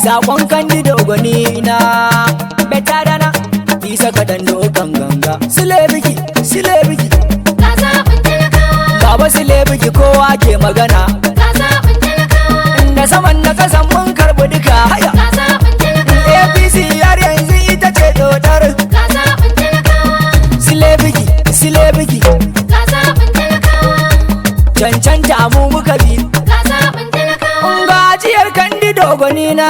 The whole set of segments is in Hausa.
sakon Kandido gwani na beta dana isa kadan dokan ganga sile biki Ka zaɓin talakawa. baba sile biki kowa ke magana Ka zaɓin talakawa. da saman da kasan mun karbi duka haya Ka zaɓin talakawa. APC yar yanzu ita ce dodar Ka zaɓin talakawa. sile biki Ka zaɓin talakawa. cancanta mu muka bi Ka zaɓin talakawa. gajiyar Kandido gwani na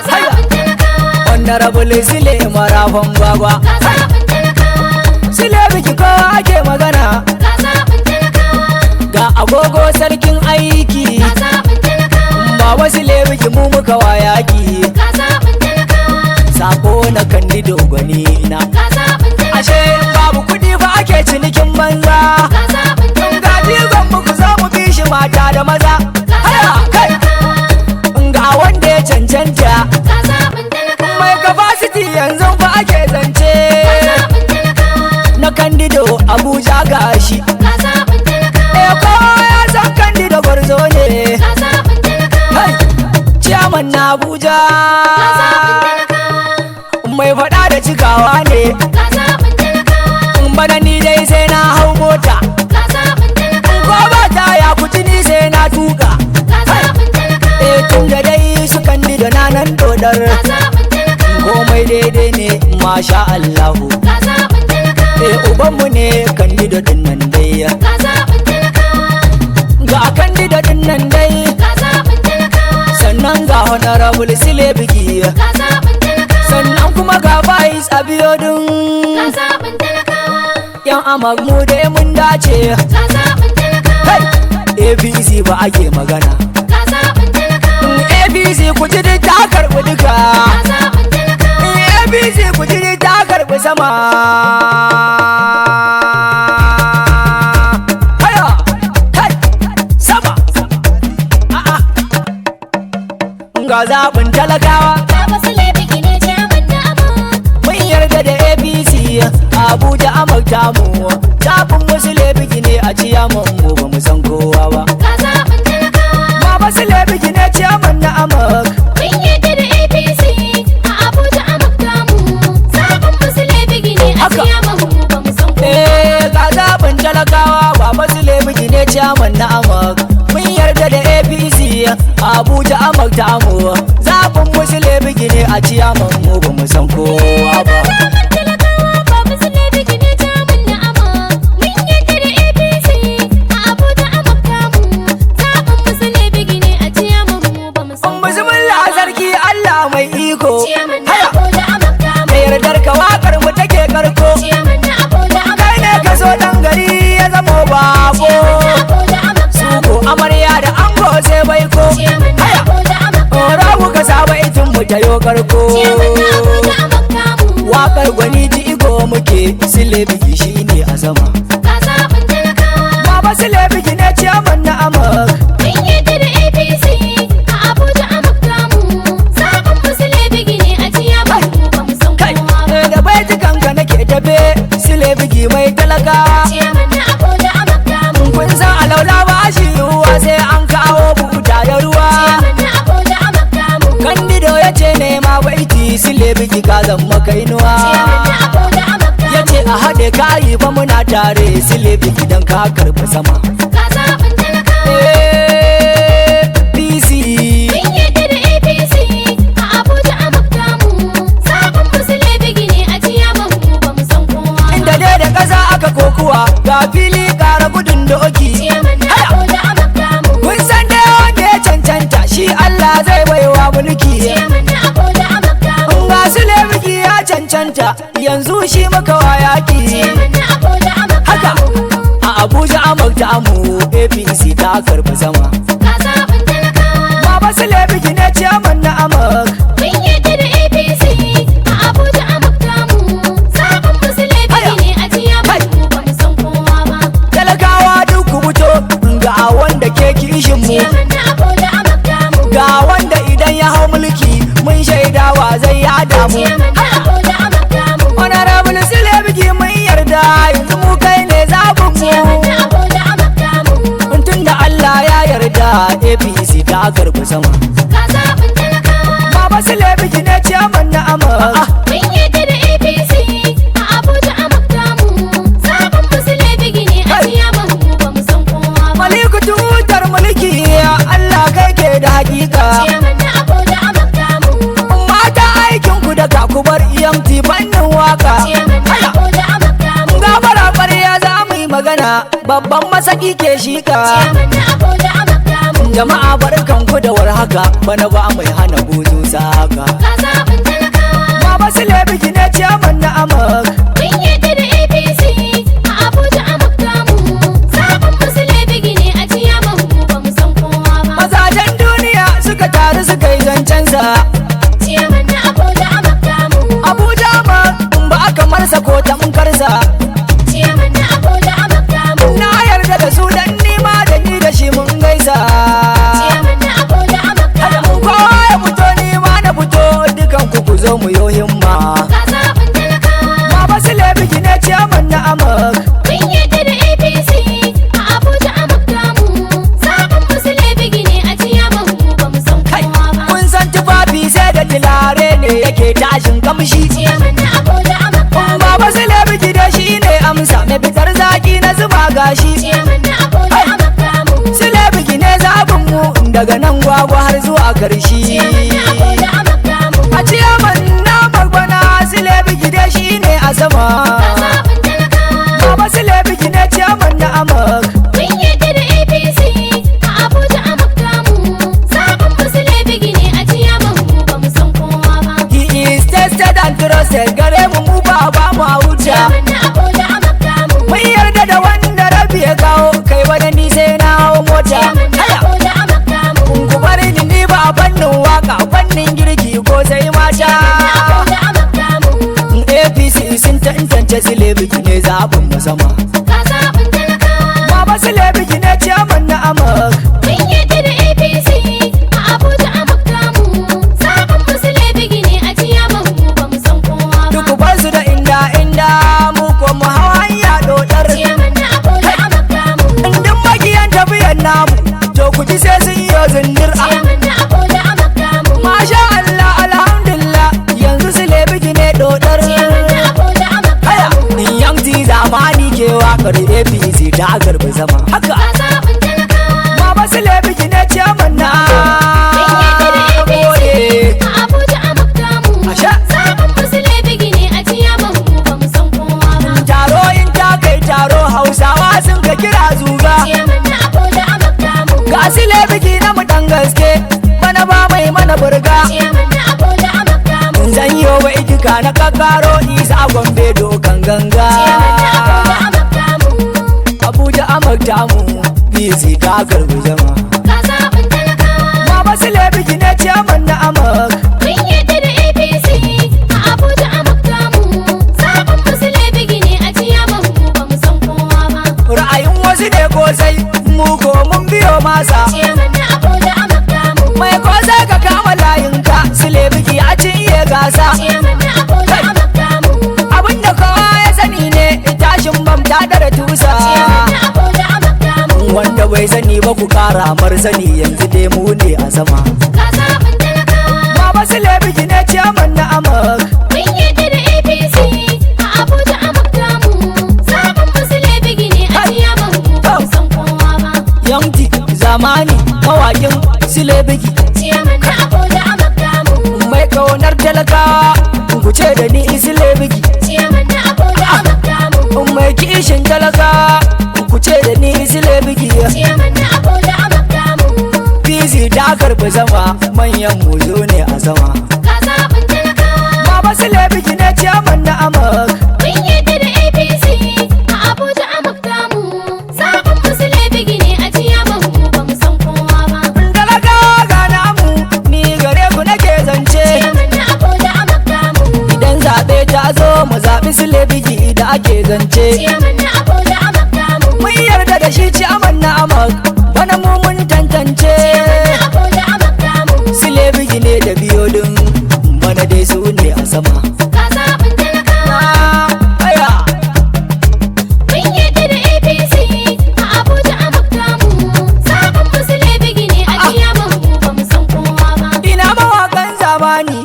Ka haya zaɓin talakawa. honorable sile marafan gwagwa Ka zaɓin talakawa. sile biki kowa ake magana Ka zaɓin talakawa. ga agogo sarkin aiki Ka zaɓin talakawa. baba sile biki mu muka wayaki Ka zaɓin talakawa. sako na Kandido gwani na Ka zaɓin talakawa. ashe in babu kudi fa ake cinikin banza Ka zaɓin talakawa. gaji mu ku za mu bi shi mata da maza haya kai ga wanda ya cancanta Ka zaɓin talakawa. mai capacity yanzu fa ake zance Ka zaɓin talakawa. na Kandido Abuja gashi Ka zaɓin talakawa. kowa ya san Kandido gwarzo ne Ka zaɓin talakawa. hey ciyaman na Abuja Ka zaɓin talakawa. mai faɗa da cikawa ne Ka zaɓin talakawa. in bana ni dai sai na hau mota Ka zaɓin talakawa. ko ba ta ya kuci ni sai na tuka Ka zaɓin talakawa. tun da dai su Kandido na nan dodar Ka zaɓin talakawa. komai daidai ne masha Allahu Ka zaɓin talakawa. ubanmu ne Kandido din nan dai Ka zaɓin talakawa. ga Kandido din nan dai Ka zaɓin talakawa. sannan ga honorable sile biki Ka zaɓin talakawa. sannan kuma ga Bayis Abiodun Ka zaɓin talakawa. yan amagmu dai mun dace Ka zaɓin talakawa. hey APC ba ake magana Ka zaɓin talakawa. APC ku ji duk ta karɓi duka Ka zaɓin talakawa. APC ku ji duk ta karɓi sama haya kai sama a'a ga zaɓin talakawa Baba Sule biki ne ciyaman na Amo. mun yarda da APC Abuja amurta mu zaɓin Sule biki ne a ciyaman mu ba mu san kowa ba Ka zaɓin talakawa. baba Sule biki ne ciyaman na Amurk Mun yadda da APC a Abuja a Maktamu. Zaɓin mu Sule biki ne a Haka. ciyaman mu ba mu san kowa. ga zaɓin talakawa baba Sule biki ne ciyaman na Amurk mun yarda da APC Abuja amurta mu zaɓin Sule biki ne a ciyaman mu ba mu san kowa ba Zaɓin talakawa Baba Sule biki ne ciyaman na Amo. Mun yadda da APC a Abuja a Maktamu. Zaɓin mu Sule biki ne a ciyaman mu ba mu san kowa. bismillah sarki Allah mai iko Ciyaman na haya Abuja a Maktamu. da yardar ka wakar mu take karko Ciyaman na Abuja a kai ne ka so dan gari ya zamo bako suko amarya da ango sai baiko haya rawu ka saba itin mu tayo karko wakar gwani ji iko muke Sule biki shine a sama baba Sule biki ne ciyaman na Amurk kai da baitukan ka nake tafe Sule biki mai talakawa kun san alaula ba shi ruwa sai an kawo buta da ruwa Kandido ya ce nema baiti Sule biki ka zama kainuwa ya ce a haɗe kayi fa muna tare Sule biki don ka karɓi sama APC inda dai da ƙasa aka kokuwa ga fili ƙara gudun doki kun san dai wanda ya cancanta shi Allah zai baiwa mulki ga Sule biki ya cancanta yanzu shi muka wayaki haka a Abuja amurta mu APC ta karɓi sama baba Sule biki ne ciyaman na Amurk talakawa duk ku fito ga wanda ke kishin mu ga wanda idan ya hau mulki mun shaidawa zai yada mu honorable Sule biki mun yarda yanzu mu kai ne zaɓin mu tunda Allah ya yarda APC ta karɓi sama baba su lebiji ne ciyaman na amak. Mun yadda da APC a Abuja a Maktamu. Sabon musu lebigi ne a ciyaman mu ba mu san kowa ba. Maliku tutar mulki Allah kai ke da hakika. Ciyaman na Abuja a Maktamu. Mata aikin ku da kakubar EMT fannin waka. Ciyaman na Abuja a Maktamu. Gabara ƙwarya za mu yi magana babban masaki ke shika. Ciyaman na Abuja a Maktamu. Jama'a barkan ku da warhaka bana ba mai hana buzu saka. Ka zaɓin talakawa. Baba su lebiji ne ciyaman na amak. Mun yadda da APC a Abuja a Maktamu. Sabon musu lebigi ne a ciyaman mu ba mu san kowa ba. Mazajen duniya suka taru suka yi zancensa. Ciyaman na Abuja a Maktamu. Abuja ma in ba aka marsa ko tamkarsa. Ciyaman na Abuja a Maktamu. Na yarda da su dan nima da ni da shi mun gaisa. Ciyaman na Abuja a Maktamu. Kowa ya fito nima na fito dukan ku zo mu yo himma. Ka zaɓin talakawa. Baba su lebiji ne ciyaman na amak. Mun yadda da APC a Abuja a Maktamu. Sabon musu lebigi ne a ciyaman mu ba mu san kowa ba. Kun san tufafi sai da tilare ne yake tashin kamshi. Ciyaman na Abuja a Maktamu. Baba su lebiji da shi ne amsa mai fitar zaki na zuba gashi. Ciyaman na Abuja a Maktamu. Su lebiji ne zabin mu daga nan gwagwa har zuwa karshi. Ciyaman na Abuja a Maktamu. A ciyaman na magbana su lebiji da shi ne a sama. Ka zaɓin talakawa. Baba su lebiji ne ciyaman na amak. Mun yadda da APC a Abuja a Maktamu. Sabon musu lebigi ne a ciyaman mu ba mu san kowa ba. He is tested and trusted gare mu ba mu a wuta. Ciyaman na Abuja a Maktamu. Mun yarda da wanda rabi ya kawo kai wani ni sai na hau mota. Ciyaman na Haya. Abuja a Maktamu. Ku bari ni ba fannin waka fannin girki ko sai mata. Ciyaman na Abuja a Maktamu. APC sun tantance su lebiji ne zaɓin mu sama. Ka zaɓin talakawa. Baba su lebiji ne ciyaman na amak. Mun yadda da APC a Abuja a Maktamu. Sabon musu lebigi ne a ciyaman mu ba mu san kowa ba. Duk bar su da inda mu ko mu hawa hanya dodar. Ciyaman na Abuja a Maktamu. Indin magiyan tafiyan namu to ku ji sai sun yi zindir. Ciyaman na Abuja a Maktamu. Masha Allah alhamdulillah yanzu su lebiji ne dodar. Ciyaman na Abuja a Haya, Maktamu. yanti zamani ke wakar APC ta garbi zama. Haka, Ka zaɓin talakawa. baba su lebiji ne ciyaman na Mun yadda da APC gode. a Abuja a Maktamu. Asha. Sabon musu lebigi ne a ciyaman mu ba mu san kowa ba. Taro in ta kai taro Hausawa sun ka kira zuga. Ciyaman na Abuja a Maktamu. Ga su lebiji na mu dan gaske, bana ba mai mana burga. Ciyaman na Abuja a Maktamu. Zan yi wa itika na kakaro isa gombe dokan ganga. Ciyaman na Abuja a Maktamu. Abuja amakta mu, bizi ta garbi zama. Ka zaɓin talakawa. Baba su lebiji ne ciyaman na amak. Mun yadda da APC a Abuja a Maktamu. Sabon musu lebigi ne a ciyaman mu ba mu san kowa ba. Ra'ayin wasu ne kosai, mu ko mun biyo masa. Ciyaman na Abuja a Maktamu. Mai kosai ka kama layinka, su lebiji a cinye gasa. Ciyaman na Abuja a Maktamu. Abinda kowa ya sani ne, tashin bam ta dara tusa. Ciyaman na Abuja a Maktamu. Wanda bai sani ba ku kara mar sani yanzu dai mu ne a sama. Ka zaɓin talakawa. Baba su lebiji ne ciyaman na amak. Mun yadda da APC a Abuja a Maktamu. Sabon musu lebigi ne a ciyaman mu ba mu san kowa ba. Yanti zamani mawakin su lebiji. Ciyaman na Abuja a Maktamu. Mai kaunar talakawa ku ce da ni su lebiji. Ciyaman na Abuja a Maktamu. Mai kishin talakawa ku ce da ni su lebiji. Ciyaman na Abuja a Maktamu. Fizi ta karbi zama manyan mu zo ne a sama. Ka zaɓin talakawa. Baba su lebiji ne ciyaman na amak. Mun yadda da APC a Abuja a Maktamu. Sabon musu lebigi ne a ciyaman mu ba mu san kowa ba. Talakawa ga namu ni gare ku nake zance. Ciyaman na Abuja a Maktamu. Idan zaɓe ta zo mu zaɓi su lebiji da ake zance. Ciyaman na Abuja a Maktamu. Mun yarda da shi ciyaman na amak. Bana mu mun tantance. Ciyaman na Abuja a Maktamu. Su lebiji ne da biyodin bana dai su ne a sama. Ka zaɓin talakawa. Aya. Mun yadda da APC a Abuja a Maktamu. Sabon musu lebigi ne a ciyaman mu ba mu san kowa ba. Ina mawakan zamani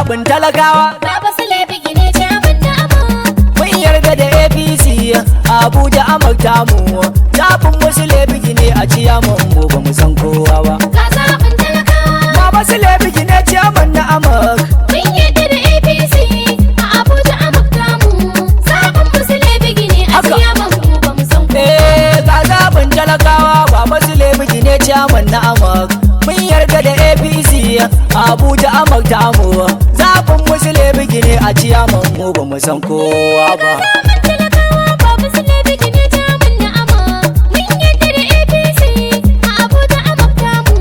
zaɓin talakawa. Baba Sule bigine jamun na ama. Mun yarda da APC Abuja Amurka mu. Zaɓin Sule bigine a ciyaman mu ba mu san kowa ba. Ga zaɓin talakawa. Baba Sule bigine ciyaman na Amurka. Mun yadda da APC a Abuja Amurka mu. Zaɓin Sule bigine a Haka. ciyaman mu ba mu san kowa. Ga zaɓin talakawa Baba Sule bigine ciyaman na Amurka. Mun yarda da APC Abuja Amurka mu. Zaɓin Sule bigine a ciyaman mu ba mu san kowa ba. Zaɓin talakawa Baba Sule bigine jamun na ama. Mun yadda da APC a Abuja Amurka mu.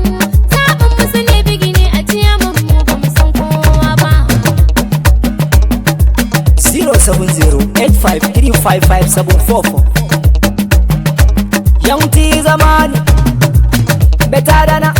Zaɓin Sule bigine a ciyaman mu ba mu san kowa ba. 070-85355744 Yaunti zamani Betadana